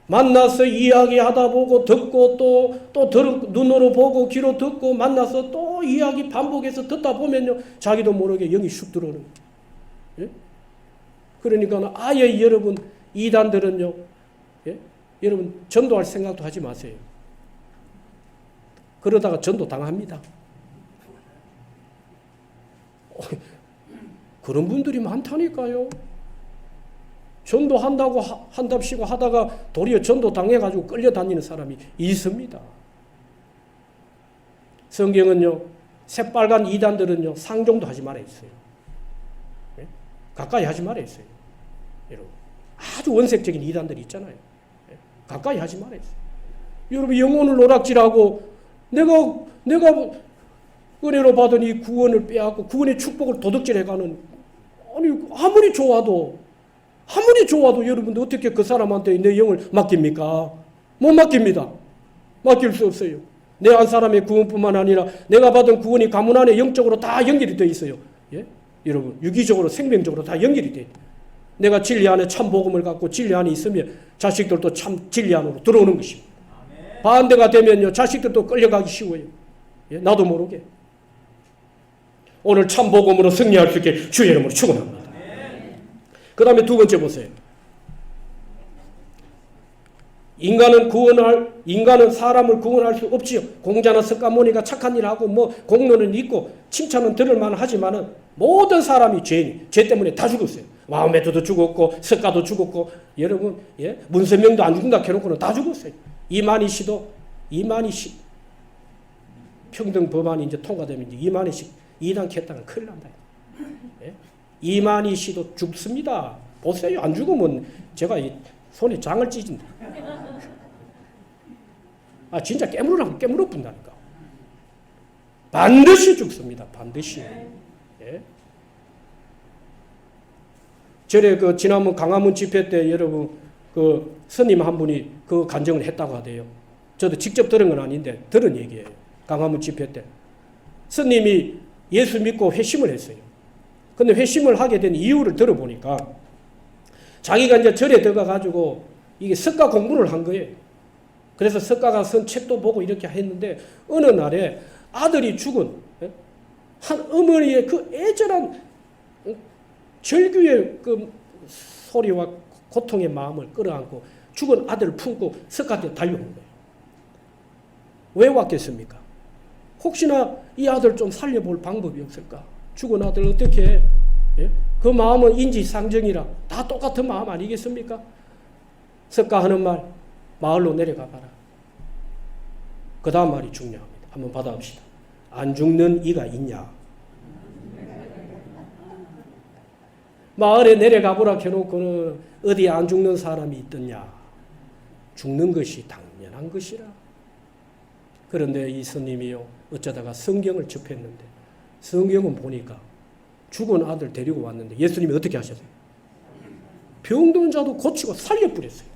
만나서 이야기하다 보고 듣고 또 눈으로 보고 귀로 듣고 만나서 또 이야기 반복해서 듣다 보면요 자기도 모르게 영이 쑥 들어오는 거예요. 예? 그러니까 아예 여러분 이단들은요, 예? 여러분 전도할 생각도 하지 마세요. 그러다가 전도 당합니다. 그런 분들이 많다니까요. 전도한다고 한답시고 하다가 도리어 전도 당해가지고 끌려다니는 사람이 있습니다. 성경은요, 새빨간 이단들은요, 상종도 하지 말아 있어요. 네? 가까이 하지 말아 있어요. 여러분, 아주 원색적인 이단들이 있잖아요. 네? 가까이 하지 말아 있어요. 여러분, 영혼을 노락질하고 내가 은혜로 받은 이 구원을 빼앗고 구원의 축복을 도둑질해가는, 아니 아무리 좋아도 여러분들 어떻게 그 사람한테 내 영을 맡깁니까? 못 맡깁니다. 맡길 수 없어요. 내 한 사람의 구원뿐만 아니라 내가 받은 구원이 가문 안에 영적으로 다 연결이 되어 있어요. 예? 여러분 유기적으로 생명적으로 다 연결이 돼요. 내가 진리 안에 참 복음을 갖고 진리 안에 있으면 자식들도 참 진리 안으로 들어오는 것입니다. 반대가 되면요 자식들도 끌려가기 쉬워요. 예? 나도 모르게. 오늘 참 복음으로 승리할 수 있게 주의 이름으로 축원합니다. 그 다음에 두 번째 보세요. 인간은 사람을 구원할 수 없지요. 공자나 석가모니가 착한 일 하고 공로는 있고 칭찬은 들을 만하지만은 모든 사람이 죄 때문에 다 죽었어요. 마호메트도 죽었고 석가도 죽었고 여러분 문선명도 안 죽는다 해놓고는 다 죽었어요. 이만희 씨 평등 법안이 이제 통과되면 이제 이만희 씨 이단 했다가 큰일 난다. 이만희 씨도 죽습니다. 보세요. 안 죽으면 제가 손에 장을 찢은다. 진짜 깨물으라고 깨물어 분다니까. 반드시 죽습니다. 반드시. 예? 전에 지난번 강화문 집회 때 여러분 스님 한 분이 그 간증을 했다고 하대요. 저도 직접 들은 건 아닌데 들은 얘기예요. 강화문 집회 때 스님이 예수 믿고 회심을 했어요. 근데 회심을 하게 된 이유를 들어보니까 자기가 이제 절에 들어가 가지고 이게 석가 공부를 한 거예요. 그래서 석가가 쓴 책도 보고 이렇게 했는데 어느 날에 아들이 죽은 한 어머니의 그 애절한 절규의 그 소리와 고통의 마음을 끌어안고 죽은 아들을 품고 석가한테 달려온 거예요. 왜 왔겠습니까? 혹시나 이 아들 좀 살려볼 방법이 없을까? 죽은 아들 어떻게 해? 그 마음은 인지상정이라 다 똑같은 마음 아니겠습니까? 석가 하는 말, 마을로 내려가 봐라. 그 다음 말이 중요합니다. 한번 받아봅시다. 안 죽는 이가 있냐? 마을에 내려가 보라 해놓고는 어디 안 죽는 사람이 있더냐? 죽는 것이 당연한 것이라. 그런데 이 스님이요, 어쩌다가 성경을 접했는데 성경은 보니까 죽은 아들 데리고 왔는데 예수님이 어떻게 하셨어요? 병든 자도 고치고 살려버렸어요.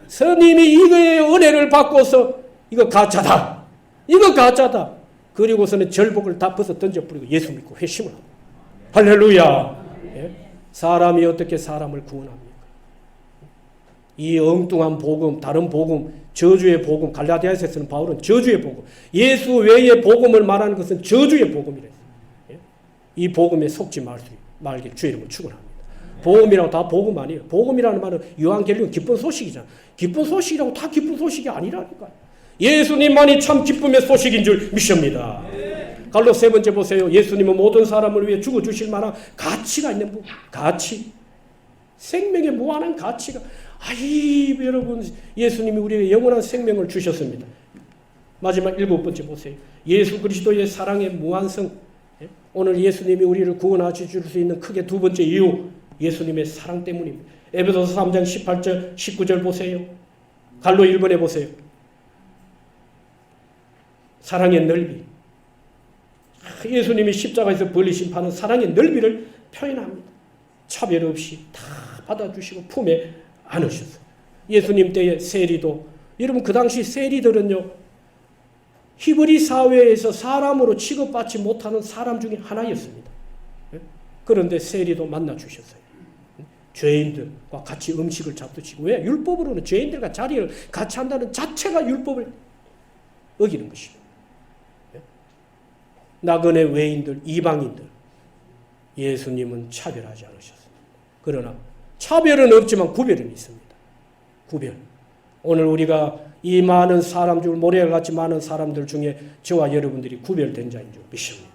스님이 이거의 은혜를 받고서 이거 가짜다. 이거 가짜다. 그리고서는 절복을 다 벗어 던져버리고 예수 믿고 회심을 합니다. 할렐루야. 예? 사람이 어떻게 사람을 구원합니까? 이 엉뚱한 복음, 다른 복음, 저주의 복음, 갈라디아에서 쓰는 바울은 저주의 복음, 예수 외의 복음을 말하는 것은 저주의 복음이래요. 예? 이 복음에 속지 말게 주의 이름으로 축원합니다. 복음이라고 다 복음 아니에요. 복음이라는 말은 요한계시록 기쁜 소식이잖아. 기쁜 소식이라고 다 기쁜 소식이 아니라니까요. 예수님만이 참 기쁨의 소식인 줄 믿습니다. 갈로 세 번째 보세요. 예수님은 모든 사람을 위해 죽어주실 만한 가치가 있는 분. 가치. 생명의 무한한 가치가. 여러분, 예수님이 우리에게 영원한 생명을 주셨습니다. 마지막 일곱 번째 보세요. 예수 그리스도의 사랑의 무한성. 오늘 예수님이 우리를 구원하실 수 있는 크게 두 번째 이유. 예수님의 사랑 때문입니다. 에베소서 3장 18절, 19절 보세요. 갈로 1번에 보세요. 사랑의 넓이. 예수님이 십자가에서 벌리신 파는 사랑의 넓이를 표현합니다. 차별 없이 다 받아주시고 품에 안으셨어요. 예수님 때의 세리도, 여러분 그 당시 세리들은요, 히브리 사회에서 사람으로 취급받지 못하는 사람 중에 하나였습니다. 그런데 세리도 만나주셨어요. 죄인들과 같이 음식을 잡수시고, 왜? 율법으로는 죄인들과 자리를 같이 한다는 자체가 율법을 어기는 것입니다. 나그네 외인들, 이방인들, 예수님은 차별하지 않으셨습니다. 그러나 차별은 없지만 구별은 있습니다. 구별. 오늘 우리가 이 많은 사람 중 모래같이 많은 사람들 중에 저와 여러분들이 구별된 자인 줄 믿습니다.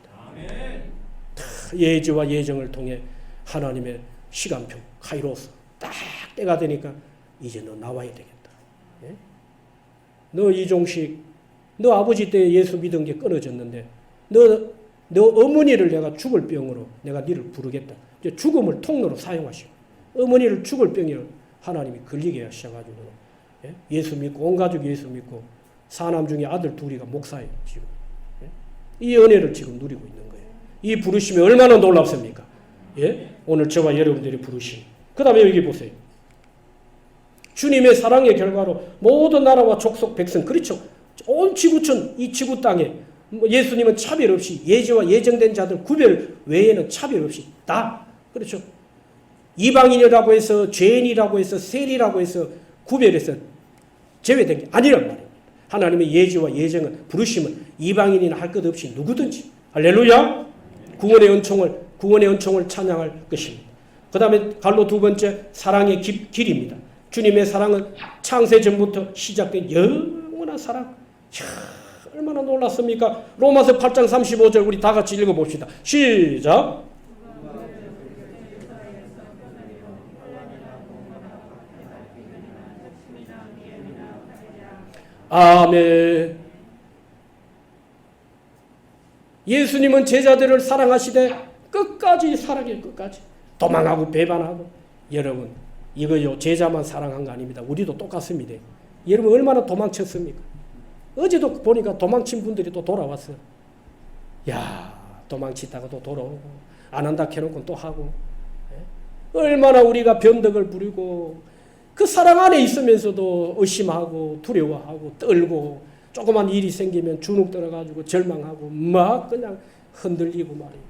예지와 예정을 통해 하나님의 시간표, 카이로스 딱 때가 되니까 이제 너 나와야 되겠다. 예? 너 이종식, 너 아버지 때 예수 믿은 게 끊어졌는데 너 어머니를 내가 죽을 병으로 내가 너를 부르겠다. 이제 죽음을 통로로 사용하시고 어머니를 죽을 병에 하나님이 걸리게 하셔가지고 예수 믿고 온 가족 예수 믿고 사남 중에 아들 둘이가 목사예요 지금. 이 은혜를 지금 누리고 있는 거예요. 이 부르심이 얼마나 놀랍습니까? 예? 오늘 저와 여러분들이 부르심. 그 다음에 여기 보세요. 주님의 사랑의 결과로 모든 나라와 족속 백성, 그렇죠. 온 지구촌 이 지구 땅에 예수님은 차별 없이 예지와 예정된 자들 구별 외에는 차별 없이 다, 그렇죠. 이방인이라고 해서 죄인이라고 해서 세리라고 해서 구별해서 제외된 게 아니란 말입니다. 하나님의 예지와 예정은 부르심은 이방인이나 할 것 없이 누구든지, 할렐루야, 구원의 은총을 찬양할 것입니다. 그 다음에 갈로 두 번째, 사랑의 길입니다. 주님의 사랑은 창세 전부터 시작된 영원한 사랑. 이야, 얼마나 놀랐습니까? 로마서 8장 35절 우리 다 같이 읽어봅시다. 시작. 아멘. 예수님은 제자들을 사랑하시되 끝까지 사랑해요. 끝까지. 도망하고 배반하고. 여러분 이거요 제자만 사랑한 거 아닙니다. 우리도 똑같습니다. 여러분 얼마나 도망쳤습니까? 어제도 보니까 도망친 분들이 또 돌아왔어요. 야, 도망치다가 또 돌아오고 안 한다 해놓고 또 하고. 얼마나 우리가 변덕을 부리고 그 사랑 안에 있으면서도 의심하고 두려워하고 떨고 조그만 일이 생기면 주눅 들어가지고 절망하고 막 그냥 흔들리고 말이에요.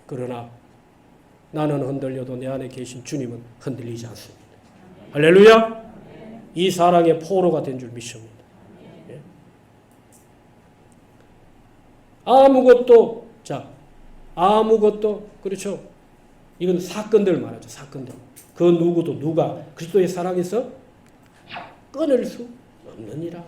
그러나 나는 흔들려도 내 안에 계신 주님은 흔들리지 않습니다. 할렐루야. 이 사랑의 포로가 된 줄 믿습니다. 아무것도 그렇죠. 이건 사건들 말하죠. 사건들. 그 누구도 누가 그리스도의 사랑에서 끊을 수 없느니라.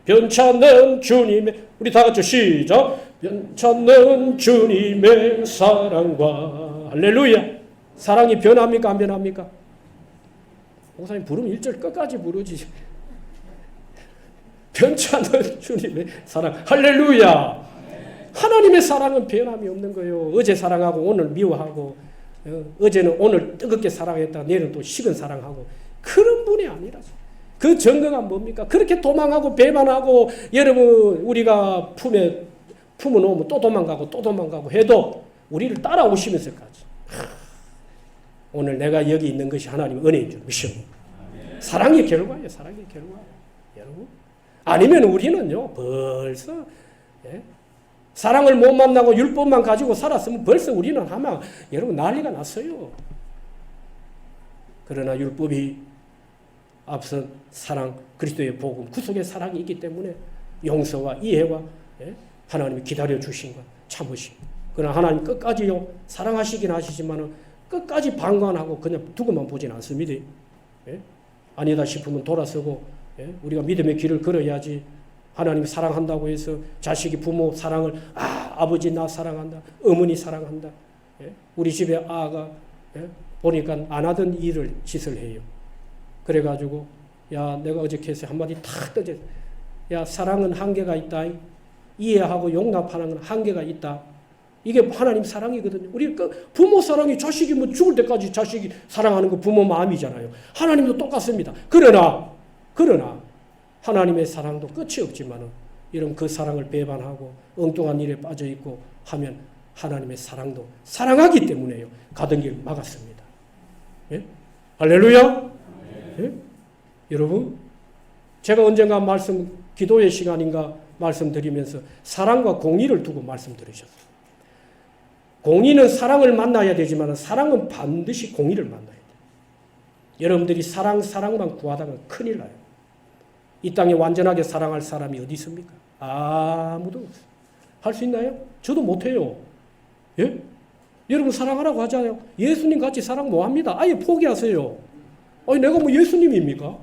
변찮는 주님의, 우리 다 같이 시작. 변찮는 주님의 사랑과. 할렐루야. 사랑이 변합니까 안 변합니까? 목사님 부르면 1절 끝까지 부르지. 변찮는 주님의 사랑. 할렐루야. 하나님의 사랑은 변함이 없는 거예요. 어제 사랑하고 오늘 미워하고, 어제는 오늘 뜨겁게 사랑했다가 내일은 또 식은 사랑하고, 그런 분이 아니라서. 그 증거가 뭡니까? 그렇게 도망하고 배반하고, 여러분 우리가 품어놓으면 또 도망가고 해도 우리를 따라오시면서까지 오늘 내가 여기 있는 것이 하나님의 은혜인 줄 믿습니다. 사랑의 결과예요. 사랑의 결과. 여러분 아니면 우리는요 벌써 사랑을 못 만나고 율법만 가지고 살았으면 벌써 우리는 아마 여러분 난리가 났어요. 그러나 율법이 앞선 사랑, 그리스도의 복음, 구속의 사랑이 있기 때문에 용서와 이해와 하나님이 기다려 주신 것, 참으심. 그러나 하나님 끝까지요 사랑하시긴 하시지만 끝까지 방관하고 그냥 두고만 보진 않습니다. 아니다 싶으면 돌아서고 우리가 믿음의 길을 걸어야지. 하나님이 사랑한다고 해서 자식이 부모 사랑을 아버지 나 사랑한다, 어머니 사랑한다. 우리 집에 아가 보니까 안 하던 일을 짓을 해요. 그래가지고 야 내가 어저께서 한마디 탁 떠져. 야 사랑은 한계가 있다. 이해하고 용납하는 건 한계가 있다. 이게 하나님 사랑이거든요. 우리 부모 사랑이 자식이 뭐 죽을 때까지 자식이 사랑하는 거 부모 마음이잖아요. 하나님도 똑같습니다. 그러나 하나님의 사랑도 끝이 없지만은 이런 그 사랑을 배반하고 엉뚱한 일에 빠져 있고 하면 하나님의 사랑도 사랑하기 때문에요. 가던 길 막았습니다. 예? 할렐루야. 예? 여러분 제가 언젠가 기도의 시간인가 말씀드리면서 사랑과 공의를 두고 말씀드리셨어요. 공의는 사랑을 만나야 되지만 사랑은 반드시 공의를 만나야 돼요. 여러분들이 사랑만 구하다가 큰일 나요. 이 땅에 완전하게 사랑할 사람이 어디 있습니까? 아무도 없어요. 할 수 있나요? 저도 못해요. 예? 여러분 사랑하라고 하잖아요. 예수님 같이 사랑 못합니다. 아예 포기하세요. 아니 내가 뭐 예수님입니까?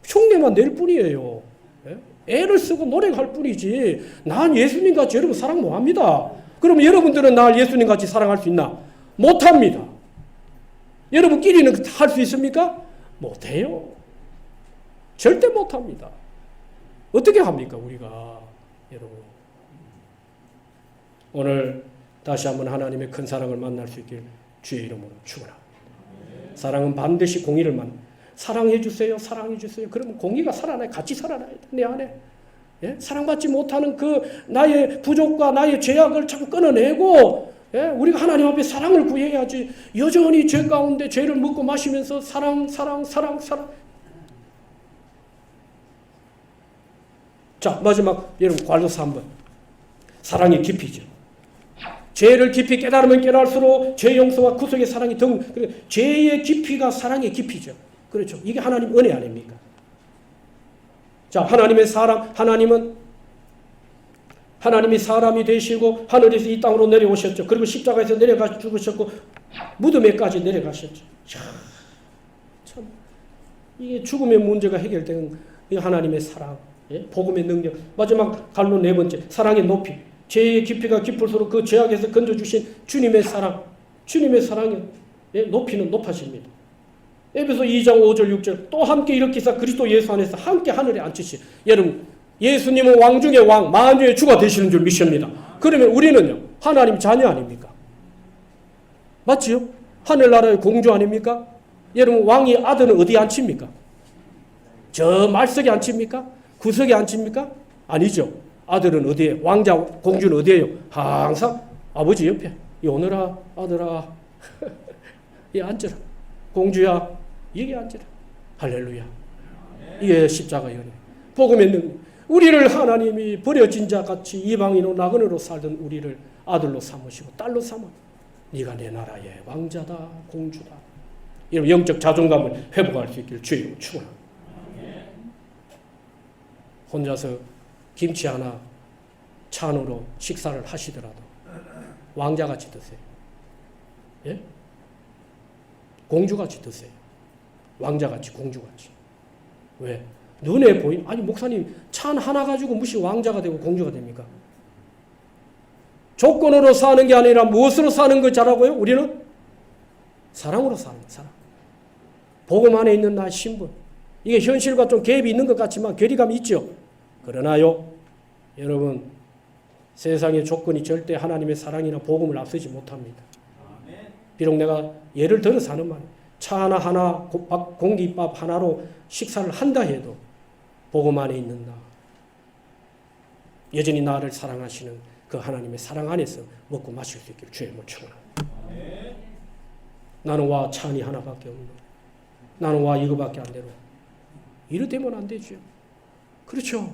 흉내만 낼 뿐이에요. 예? 애를 쓰고 노력할 뿐이지 난 예수님 같이 여러분 사랑 못합니다. 그러면 여러분들은 날 예수님 같이 사랑할 수 있나? 못합니다. 여러분끼리는 할 수 있습니까? 못해요. 절대 못합니다. 어떻게 합니까 우리가? 여러분 오늘 다시 한번 하나님의 큰 사랑을 만날 수 있길 주의 이름으로 축원합니다. 사랑은 반드시 공의를 사랑해 주세요. 사랑해 주세요. 그러면 공의가 살아나요. 같이 살아나야 돼. 내 안에. 예? 사랑받지 못하는 그 나의 부족과 나의 죄악을 자꾸 끊어내고 우리가 하나님 앞에 사랑을 구해야지. 여전히 죄 가운데 죄를 먹고 마시면서 사랑. 자 마지막 여러분 갈라서 한번 사랑의 깊이죠. 죄를 깊이 깨달으면 깨달을수록 죄 용서와 구속의 사랑이 죄의 깊이가 사랑의 깊이죠. 그렇죠. 이게 하나님 은혜 아닙니까? 자, 하나님의 사랑, 하나님은 하나님이 사람이 되시고 하늘에서 이 땅으로 내려오셨죠. 그리고 십자가에서 내려가 죽으셨고 무덤에까지 내려가셨죠. 참 이게 죽음의 문제가 해결된 하나님의 사랑, 복음의 능력. 마지막 갈로 네 번째, 사랑의 높이. 죄의 깊이가 깊을수록 그 죄악에서 건져주신 주님의 사랑, 주님의 사랑이 높이는 높아집니다. 에베소 2장 5절 6절 또 함께 일으키사 그리스도 예수 안에서 함께 하늘에 앉히시. 여러분 예수님은 왕 중의 왕, 만주의 주가 되시는 줄 믿습니다. 그러면 우리는요 하나님 자녀 아닙니까? 맞지요? 하늘나라의 공주 아닙니까? 여러분 왕이 아들은 어디 앉힙니까? 저 말석에 앉힙니까? 구석에 앉힙니까? 아니죠. 아들은 어디에? 왕자 공주는 어디에요? 항상 아버지 옆에. 이 오너라 아들아 이 앉으라. 공주야 여기 앉으라. 할렐루야. 이게 십자가의 은혜. 복음의 능력. 우리를 하나님이 버려진 자 같이 이방인으로 나그네로 살던 우리를 아들로 삼으시고 딸로 삼아 네가 내 나라의 왕자다 공주다. 이런 영적 자존감을 회복할 수 있기를 주의 이름으로 축원합니다. 혼자서 김치 하나 찬으로 식사를 하시더라도 왕자같이 드세요. 예? 공주같이 드세요. 왕자같이 공주같이. 왜? 눈에 보이는, 아니 목사님 찬 하나 가지고 무시 왕자가 되고 공주가 됩니까? 조건으로 사는 게 아니라 무엇으로 사는 거 잘하고요? 우리는 사랑으로 사는 거, 사랑. 복음 안에 있는 나의 신분. 이게 현실과 좀 갭이 있는 것 같지만 괴리감이 있죠. 그러나요, 여러분 세상의 조건이 절대 하나님의 사랑이나 복음을 앞서지 못합니다. 비록 내가 예를 들어서 하는 말, 차 하나 공깃밥 하나로 식사를 한다 해도 복음 안에 있는 나, 여전히 나를 사랑하시는 그 하나님의 사랑 안에서 먹고 마실 수 있기를 주의 이름으로 축원합니다. 나는 와 찬이 하나밖에 없는, 나는 와 이거밖에 안 되고 이러되면 안 되죠. 그렇죠.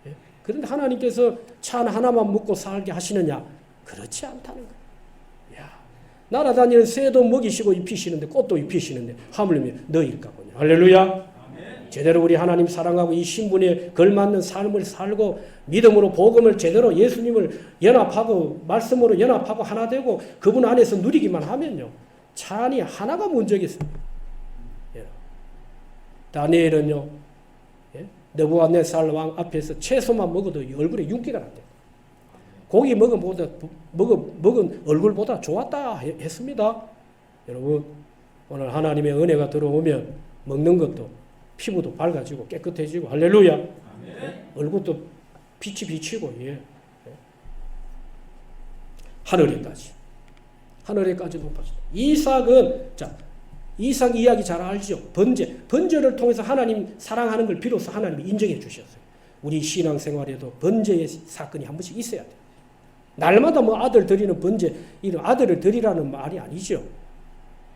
예? 그런데 하나님께서 찬 하나만 먹고 살게 하시느냐? 그렇지 않다는 거예요. 야, 날아다니는 새도 먹이시고 입히시는데 꽃도 입히시는데 하물며 너희일까 보냐. 할렐루야. 제대로 우리 하나님 사랑하고 이 신분에 걸맞는 삶을 살고 믿음으로 복음을 제대로 예수님을 연합하고 말씀으로 연합하고 하나 되고 그분 안에서 누리기만 하면요. 찬이 하나가 문제겠습니다. 예. 다니엘은요. 예? 느부갓네살 왕 앞에서 채소만 먹어도 얼굴에 윤기가 난대요. 고기 먹은 얼굴보다 좋았다 했습니다. 여러분 오늘 하나님의 은혜가 들어오면 먹는 것도 피부도 밝아지고 깨끗해지고 할렐루야. 예? 얼굴도 빛이 비치고 예. 하늘에까지 높아졌다. 이삭은 이삭 이야기 잘 알죠. 번제를 통해서 하나님 사랑하는 걸 비로소 하나님이 인정해 주셨어요. 우리 신앙생활에도 번제의 사건이 한 번씩 있어야 돼요. 날마다 뭐 아들 드리는 번제, 이런 아들을 드리라는 말이 아니죠.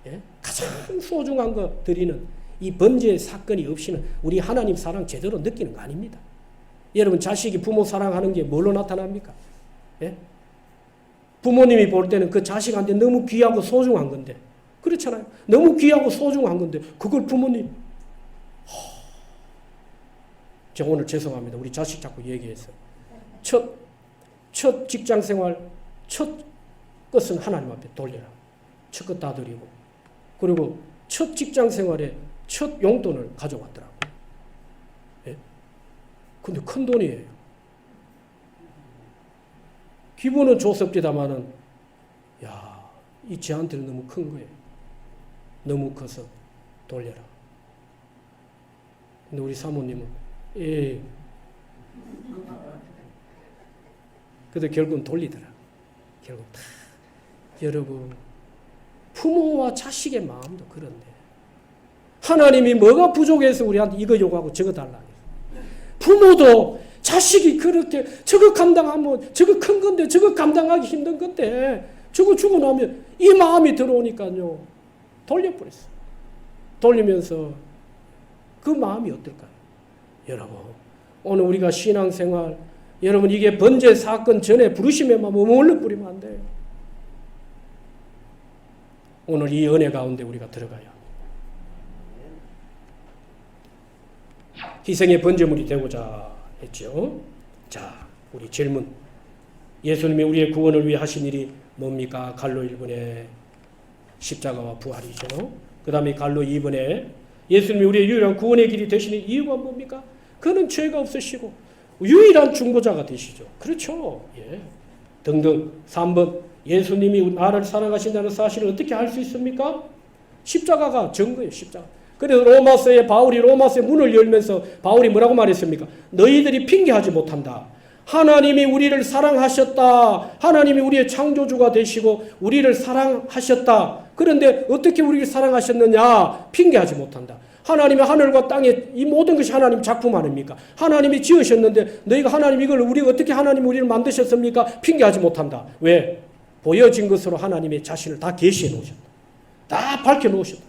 예? 가장 소중한 거 드리는 이 번제의 사건이 없이는 우리 하나님 사랑 제대로 느끼는 거 아닙니다. 여러분 자식이 부모 사랑하는 게 뭘로 나타납니까? 예? 부모님이 볼 때는 그 자식한테 너무 귀하고 소중한 건데 그렇잖아요. 너무 귀하고 소중한 건데 그걸 부모님 제가 오늘 죄송합니다. 우리 자식 자꾸 얘기해서 첫 직장생활 첫 것은 하나님 앞에 돌려라. 첫 것 다 드리고 그리고 첫 직장생활에 첫 용돈을 가져왔더라고요. 예? 근데 큰 돈이에요. 기분은 좋습니다마는 야, 이 쟤한테는 너무 큰 거예요. 너무 커서 돌려라. 근데 우리 사모님은 근데 결국은 돌리더라. 결국 다. 여러분 부모와 자식의 마음도 그런데 하나님이 뭐가 부족해서 우리한테 이거 요구하고 저거 달라. 부모도 자식이 그렇게 저거 감당하면 저거 큰 건데 저거 감당하기 힘든 건데 저거 주고 나면 이 마음이 들어오니까요. 돌려버렸어. 돌리면서 그 마음이 어떨까요? 여러분 오늘 우리가 신앙생활 여러분 이게 번제 사건 전에 부르심에만 머물러 뿌리면 안 돼요. 오늘 이 은혜 가운데 우리가 들어가야 합니다. 희생의 번제물이 되고자 했죠. 자, 우리 질문. 예수님이 우리의 구원을 위해 하신 일이 뭡니까? 갈로 1번에 십자가와 부활이죠. 그 다음에 갈로 2번에 예수님이 우리의 유일한 구원의 길이 되시는 이유가 뭡니까? 그는 죄가 없으시고 유일한 중보자가 되시죠. 그렇죠. 예. 등등. 3번 예수님이 나를 사랑하신다는 사실을 어떻게 알 수 있습니까? 십자가가 증거예요. 십자가. 그래서 바울이 로마서의 문을 열면서 바울이 뭐라고 말했습니까? 너희들이 핑계하지 못한다. 하나님이 우리를 사랑하셨다. 하나님이 우리의 창조주가 되시고 우리를 사랑하셨다. 그런데 어떻게 우리를 사랑하셨느냐? 핑계하지 못한다. 하나님이 하늘과 땅에 이 모든 것이 하나님 작품 아닙니까? 하나님이 지으셨는데 너희가 우리가 어떻게 하나님이 우리를 만드셨습니까? 핑계하지 못한다. 왜? 보여진 것으로 하나님의 자신을 다 계시해 놓으셨다. 다 밝혀 놓으셨다.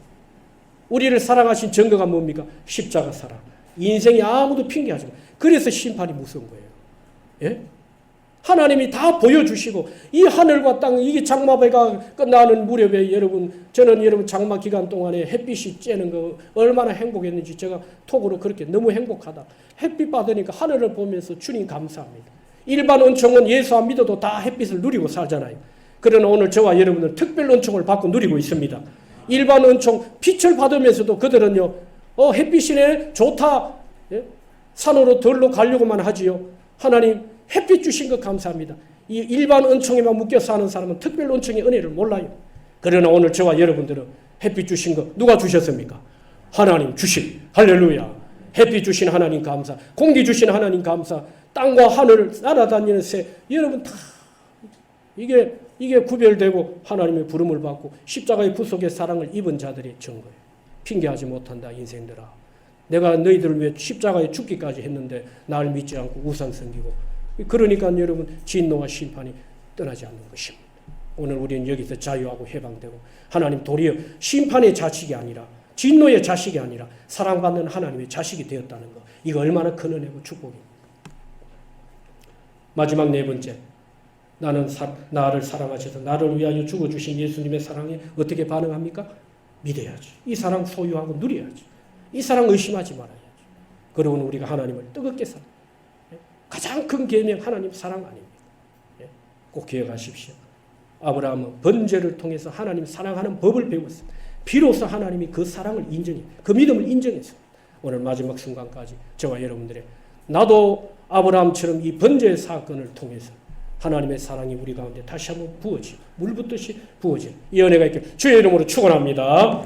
우리를 사랑하신 증거가 뭡니까? 십자가 사랑. 인생이 아무도 핑계하지 마. 그래서 심판이 무서운 거예요. 예? 하나님이 다 보여주시고 이 하늘과 땅 이게 장마배가 끝나는 무렵에 저는 여러분 장마 기간 동안에 햇빛이 쬐는 거 얼마나 행복했는지 제가 톡으로 그렇게 너무 행복하다. 햇빛 받으니까 하늘을 보면서 주님 감사합니다. 일반 은총은 예수 안 믿어도 다 햇빛을 누리고 살잖아요. 그러나 오늘 저와 여러분은 특별 은총을 받고 누리고 있습니다. 일반 은총 빛을 받으면서도 그들은요 햇빛이네 좋다. 예? 산으로 들로 가려고만 하지요. 하나님 햇빛 주신 것 감사합니다. 이 일반 은총에만 묶여 사는 사람은 특별 은총의 은혜를 몰라요. 그러나 오늘 저와 여러분들은 햇빛 주신 것 누가 주셨습니까? 하나님 주신 할렐루야. 햇빛 주신 하나님 감사. 공기 주신 하나님 감사. 땅과 하늘을 날아다니는 새 여러분 다 이게 구별되고 하나님의 부름을 받고 십자가의 구속의 사랑을 입은 자들의 증거예요. 핑계하지 못한다 인생들아. 내가 너희들을 위해 십자가에 죽기까지 했는데 나를 믿지 않고 우상 섬기고 그러니까 여러분 진노와 심판이 떠나지 않는 것입니다. 오늘 우리는 여기서 자유하고 해방되고 하나님 도리어 심판의 자식이 아니라 진노의 자식이 아니라 사랑받는 하나님의 자식이 되었다는 것. 이거 얼마나 큰 은혜고 축복입니다. 마지막 네 번째. 나를 사랑하셔서 나를 위하여 죽어주신 예수님의 사랑에 어떻게 반응합니까? 믿어야지. 이 사랑 소유하고 누려야지. 이 사랑 의심하지 말아야지. 그러면 우리가 하나님을 뜨겁게 사랑. 가장 큰 계명 하나님 사랑 아닙니까? 꼭 기억하십시오. 아브라함은 번제를 통해서 하나님 사랑하는 법을 배웠습니다. 비로소 하나님이 그 사랑을 그 믿음을 인정했습니다. 오늘 마지막 순간까지 저와 여러분들의 나도 아브라함처럼 이 번제의 사건을 통해서 하나님의 사랑이 우리 가운데 다시 한번 물붓듯이 부어질 이 은혜가 있길 주의 이름으로 축원합니다.